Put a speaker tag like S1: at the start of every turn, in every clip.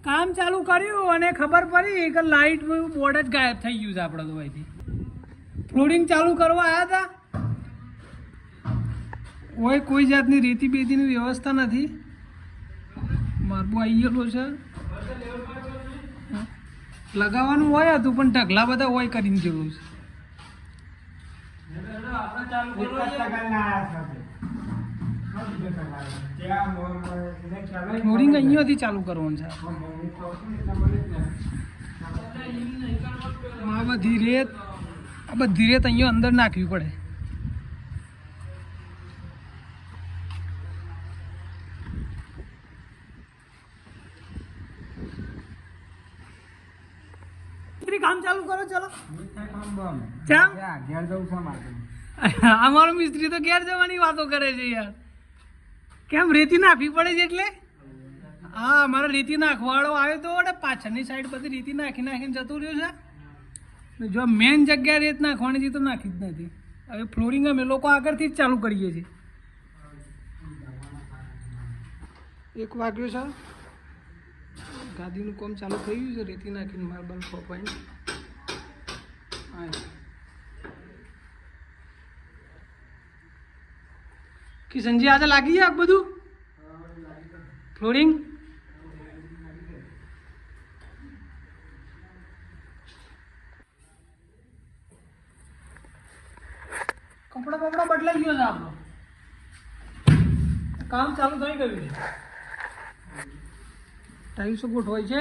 S1: કામ ચાલુ કર્યું અને ખબર પડી કે લાઇટ બોર્ડ જ ગાયબ થઈ ગયું છે આપણે તો અહીંથી. ફ્લોરિંગ ચાલુ કરવા આવ્યા હતા, હોય કોઈ જાતની રેતી બેતીની વ્યવસ્થા નથી. મારબો આવી ગયેલો છે, લગાવવાનું હોય હતું પણ ઢગલા બધા હોય કરીને જેવું છે. ફ્લોરિંગ અહીંયાથી ચાલુ કરવાનું છે. આ બધી રેત અહીંયા અંદર નાખવી પડે. કામ ચાલુ કરો ચલો. અમારો મિસ્ત્રી તો ઘેર જવાની વાતો કરે છે યાર. કેમ રેતી નાખવી પડે છે એટલે? હા, અમારે રેતી નાખવાળો આવ્યો તો પાછળની સાઈડ બધી રેતી નાખીને જતો રહ્યો છે. જો મેન જગ્યા રેત નાખવાની છે તો નાખી જ નથી. હવે ફ્લોરિંગ અમે લોકો આગળથી જ ચાલુ કરીએ છીએ. 1 વાગ્યો છે, ગાદીનું કામ ચાલુ થઈ ગયું છે. રેતી નાખીને માર્બલ ખોપાઈને કિશનજી આજે લાગી જાય બધું ફ્લોરિંગ. કપડા બદલાઈ ગયો છે આપણો. કામ ચાલુ થઈ ગયું છે. ટાઈલ્સો ગોઠવાય છે.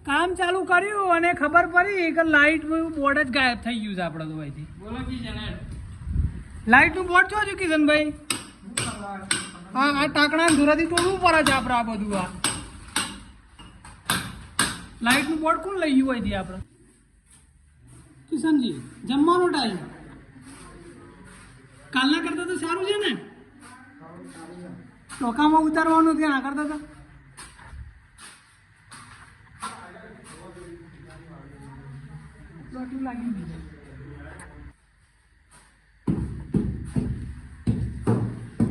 S1: કામ ચાલુ કર્યું અને ખબર પડી કે લાઇટ બોર્ડ જ ગાયબ થઈ ગયું છે આપણે તો અહીંથી. બોલો કિશન, લાઇટનું બોર્ડ છો છો કિશનભાઈ? હા, આ ટાંકણા ધોરાથી તોડવું પડે છે આપણે. આ બધું આ લાઇટનું બોર્ડ કોણ લઈ ગયું અહીંથી આપણે? કિશનજી, જમવાનો ટાઈમ કાલના કરતા તો સારું છે ને? ટોકામાં ઉતારવાનું ત્યાં કરતા હતા.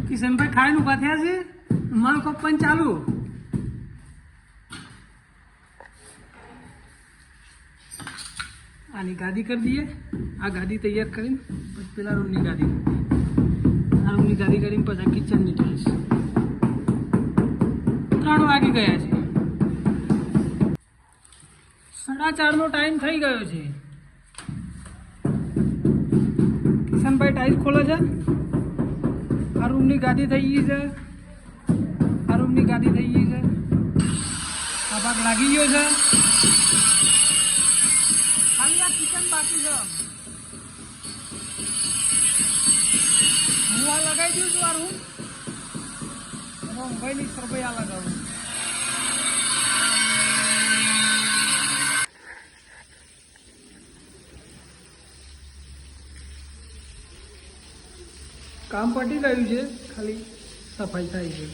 S1: કિશનભાઈ ખાઈને ઉભા થયા છે. માલ કપ્પન ચાલુ. આની ગાદી કરી દઈએ. આ ગાદી તૈયાર કરીને પછી પેલા રૂમની ગાદી કરી દઈએ. આ રૂમની ગાદી કરીને પછી કિચનની ટાઈલ્સ. 3 વાગી ગયા છે. 4:30નો ટાઈમ થઈ ગયો છે. કિશનભાઈ ટાઈલ્સ ખોલે છે. આ રૂમની ગાદી થઈ ગઈ છે. આ રૂમની ગાદી થઈ ગઈ છે. આ ભાગ લાગી ગયો છે. ખાલી આ કિચન બાકી છે. હું આ લગાવી દઉં છું. આ રૂમ ભાઈની સરભાઈ આ લગાવું. કામ પતી ગયું છે, ખાલી સફાઈ થાય છે.